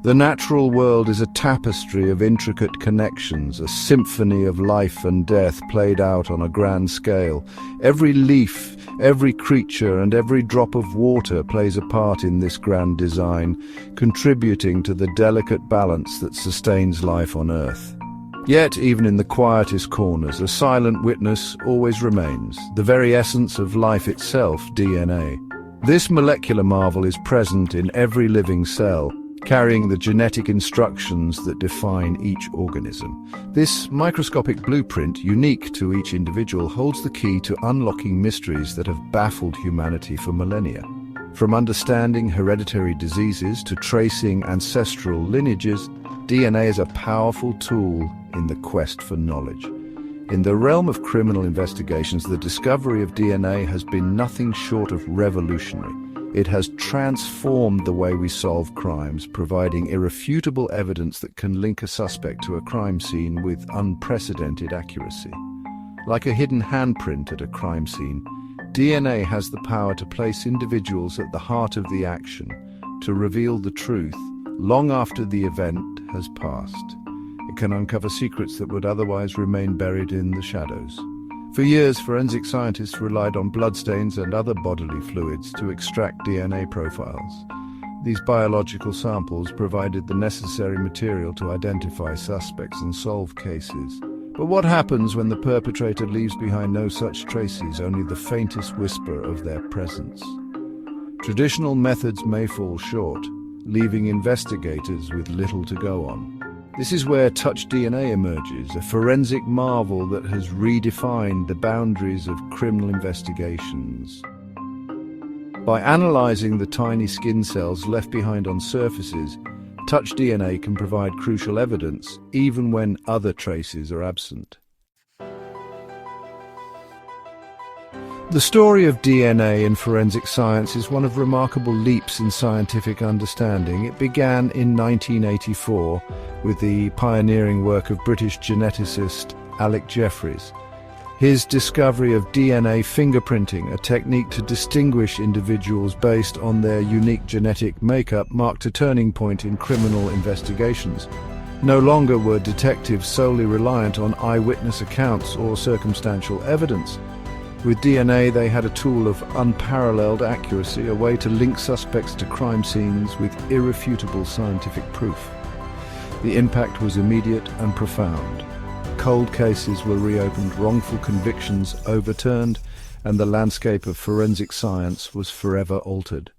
The natural world is a tapestry of intricate connections, a symphony of life and death played out on a grand scale. Every leaf, every creature, and every drop of water plays a part in this grand design, contributing to the delicate balance that sustains life on Earth. Yet, even in the quietest corners, a silent witness always remains, the very essence of life itself, DNA. This molecular marvel is present in every living cell, carrying the genetic instructions that define each organism. This microscopic blueprint, unique to each individual, holds the key to unlocking mysteries that have baffled humanity for millennia. From understanding hereditary diseases to tracing ancestral lineages, DNA is a powerful tool in the quest for knowledge. In the realm of criminal investigations, the discovery of DNA has been nothing short of revolutionary. It has transformed the way we solve crimes, providing irrefutable evidence that can link a suspect to a crime scene with unprecedented accuracy. Like a hidden handprint at a crime scene, DNA has the power to place individuals at the heart of the action, to reveal the truth long after the event has passed. It can uncover secrets that would otherwise remain buried in the shadows. For years, forensic scientists relied on bloodstains and other bodily fluids to extract DNA profiles. These biological samples provided the necessary material to identify suspects and solve cases. But what happens when the perpetrator leaves behind no such traces, only the faintest whisper of their presence? Traditional methods may fall short, leaving investigators with little to go on. This is where Touch DNA emerges, a forensic marvel that has redefined the boundaries of criminal investigations. By analyzing the tiny skin cells left behind on surfaces, Touch DNA can provide crucial evidence, even when other traces are absent. The story of DNA in forensic science is one of remarkable leaps in scientific understanding. It began in 1984 with the pioneering work of British geneticist Alec Jeffreys. His discovery of DNA fingerprinting, a technique to distinguish individuals based on their unique genetic makeup, marked a turning point in criminal investigations. No longer were detectives solely reliant on eyewitness accounts or circumstantial evidence. With DNA, they had a tool of unparalleled accuracy, a way to link suspects to crime scenes with irrefutable scientific proof. The impact was immediate and profound. Cold cases were reopened, wrongful convictions overturned, and the landscape of forensic science was forever altered.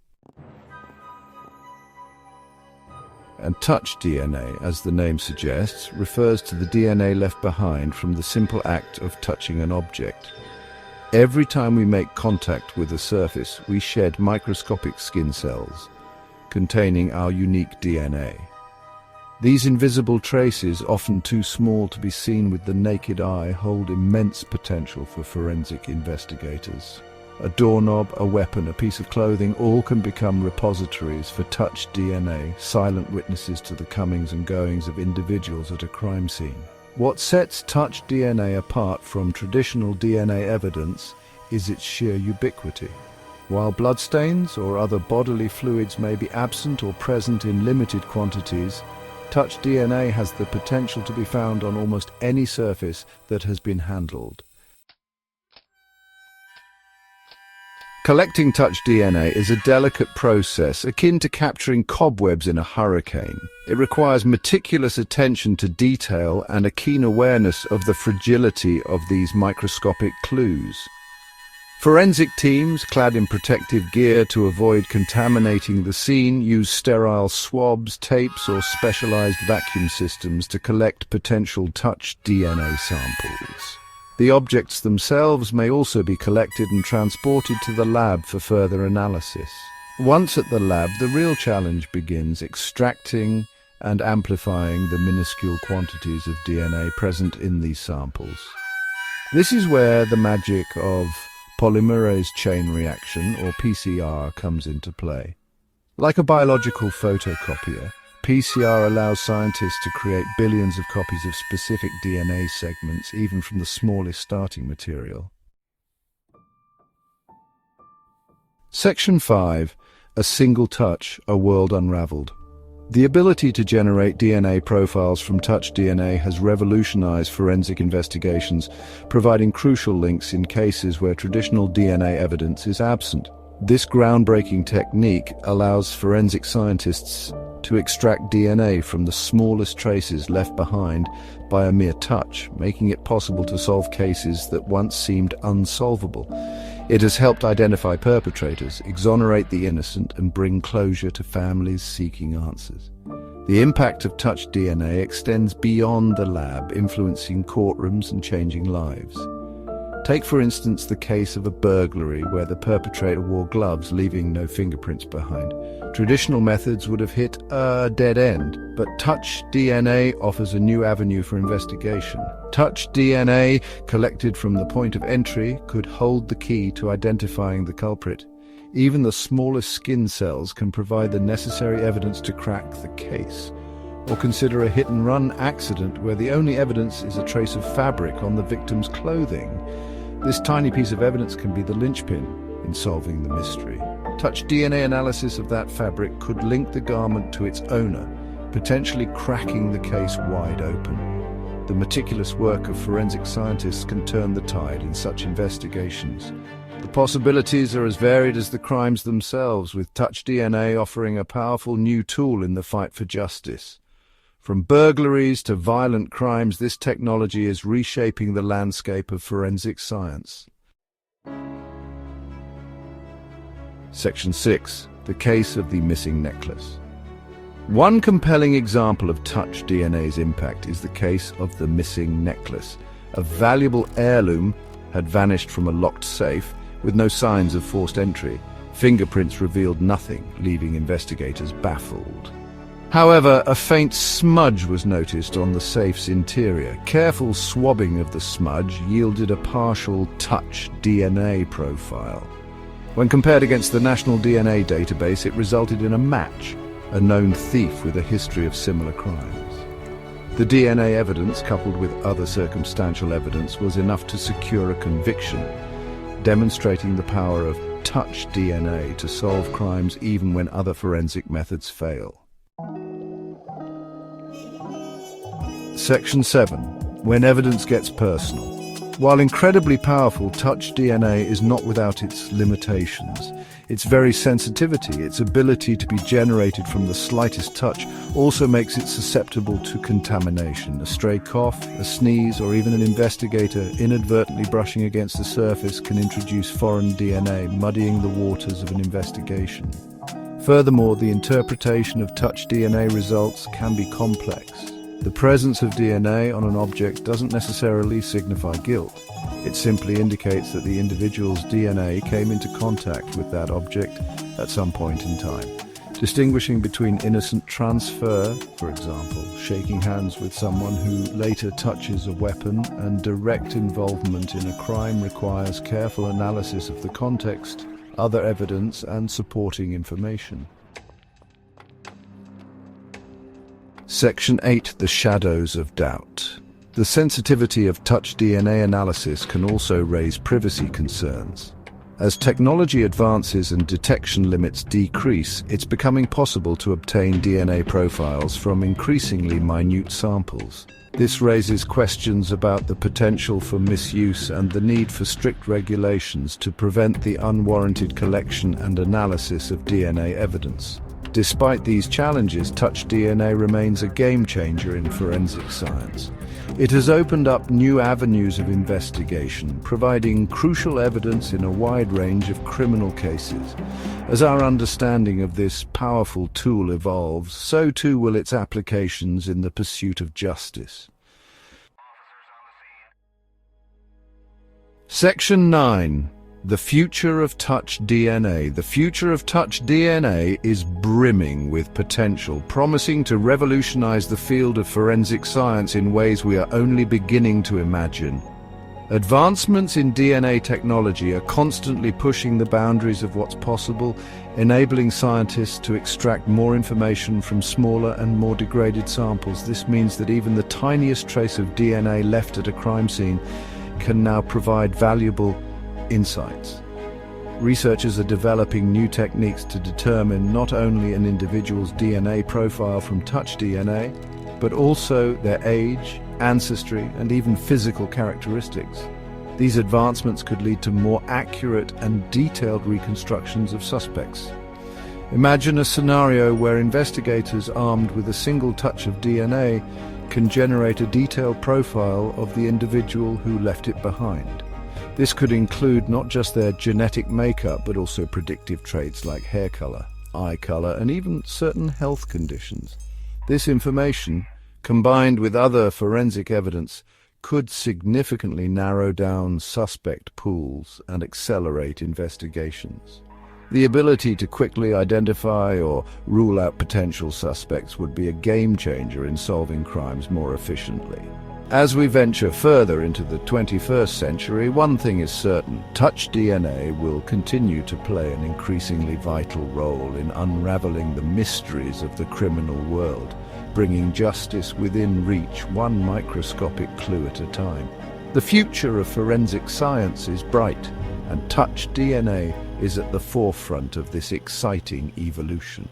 And Touch DNA, as the name suggests, refers to the DNA left behind from the simple act of touching an object. Every time we make contact with a surface, we shed microscopic skin cells containing our unique DNA. These invisible traces, often too small to be seen with the naked eye, hold immense potential for forensic investigators. A doorknob, a weapon, a piece of clothing, all can become repositories for Touch DNA, silent witnesses to the comings and goings of individuals at a crime scene. What sets Touch DNA apart from traditional DNA evidence is its sheer ubiquity. While bloodstains or other bodily fluids may be absent or present in limited quantities, Touch DNA has the potential to be found on almost any surface that has been handled. Collecting Touch DNA is a delicate process akin to capturing cobwebs in a hurricane. It requires meticulous attention to detail and a keen awareness of the fragility of these microscopic clues. Forensic teams, clad in protective gear to avoid contaminating the scene, use sterile swabs, tapes, or specialized vacuum systems to collect potential Touch DNA samples. The objects themselves may also be collected and transported to the lab for further analysis. Once at the lab, the real challenge begins: extracting and amplifying the minuscule quantities of DNA present in these samples. This is where the magic of polymerase chain reaction, or PCR, comes into play. Like a biological photocopier, PCR allows scientists to create billions of copies of specific DNA segments, even from the smallest starting material. Section 5. A Single Touch, A World Unravelled. The ability to generate DNA profiles from touch DNA has revolutionized forensic investigations, providing crucial links in cases where traditional DNA evidence is absent. This groundbreaking technique allows forensic scientists to extract DNA from the smallest traces left behind by a mere touch, making it possible to solve cases that once seemed unsolvable. It has helped identify perpetrators, exonerate the innocent, and bring closure to families seeking answers. The impact of touch DNA extends beyond the lab, influencing courtrooms and changing lives. Take, for instance, the case of a burglary where the perpetrator wore gloves, leaving no fingerprints behind. Traditional methods would have hit a dead end, but touch DNA offers a new avenue for investigation. Touch DNA, collected from the point of entry, could hold the key to identifying the culprit. Even the smallest skin cells can provide the necessary evidence to crack the case. Or consider a hit-and-run accident where the only evidence is a trace of fabric on the victim's clothing. This tiny piece of evidence can be the linchpin in solving the mystery. Touch DNA analysis of that fabric could link the garment to its owner, potentially cracking the case wide open. The meticulous work of forensic scientists can turn the tide in such investigations. The possibilities are as varied as the crimes themselves, with touch DNA offering a powerful new tool in the fight for justice. From burglaries to violent crimes, this technology is reshaping the landscape of forensic science. Section 6. The case of the missing necklace. One compelling example of touch DNA's impact is the case of the missing necklace. A valuable heirloom had vanished from a locked safe with no signs of forced entry. Fingerprints revealed nothing, leaving investigators baffled. However, a faint smudge was noticed on the safe's interior. Careful swabbing of the smudge yielded a partial touch DNA profile. When compared against the national DNA database, it resulted in a match, a known thief with a history of similar crimes. The DNA evidence, coupled with other circumstantial evidence, was enough to secure a conviction, demonstrating the power of touch DNA to solve crimes even when other forensic methods fail. Section 7. When evidence gets personal. While incredibly powerful, touch DNA is not without its limitations. Its very sensitivity, its ability to be generated from the slightest touch, also makes it susceptible to contamination. A stray cough, a sneeze, or even an investigator inadvertently brushing against the surface can introduce foreign DNA, muddying the waters of an investigation. Furthermore, the interpretation of touch DNA results can be complex. The presence of DNA on an object doesn't necessarily signify guilt. It simply indicates that the individual's DNA came into contact with that object at some point in time. Distinguishing between innocent transfer, for example, shaking hands with someone who later touches a weapon, and direct involvement in a crime requires careful analysis of the context, other evidence, and supporting information. Section 8. The shadows of doubt. The sensitivity of touch DNA analysis can also raise privacy concerns. As technology advances and detection limits decrease, it's becoming possible to obtain DNA profiles from increasingly minute samples. This raises questions about the potential for misuse and the need for strict regulations to prevent the unwarranted collection and analysis of DNA evidence. Despite these challenges, touch DNA remains a game-changer in forensic science. It has opened up new avenues of investigation, providing crucial evidence in a wide range of criminal cases. As our understanding of this powerful tool evolves, so too will its applications in the pursuit of justice. Section 9. The future of touch DNA. The future of touch DNA is brimming with potential, promising to revolutionize the field of forensic science in ways we are only beginning to imagine. Advancements in DNA technology are constantly pushing the boundaries of what's possible, enabling scientists to extract more information from smaller and more degraded samples. This means that even the tiniest trace of DNA left at a crime scene can now provide valuable insights. Researchers are developing new techniques to determine not only an individual's DNA profile from touch DNA, but also their age, ancestry, and even physical characteristics. These advancements could lead to more accurate and detailed reconstructions of suspects. Imagine a scenario where investigators armed with a single touch of DNA can generate a detailed profile of the individual who left it behind. This could include not just their genetic makeup, but also predictive traits like hair color, eye color, and even certain health conditions. This information, combined with other forensic evidence, could significantly narrow down suspect pools and accelerate investigations. The ability to quickly identify or rule out potential suspects would be a game-changer in solving crimes more efficiently. As we venture further into the 21st century, one thing is certain: touch DNA will continue to play an increasingly vital role in unraveling the mysteries of the criminal world, bringing justice within reach, one microscopic clue at a time. The future of forensic science is bright, and touch DNA is at the forefront of this exciting evolution.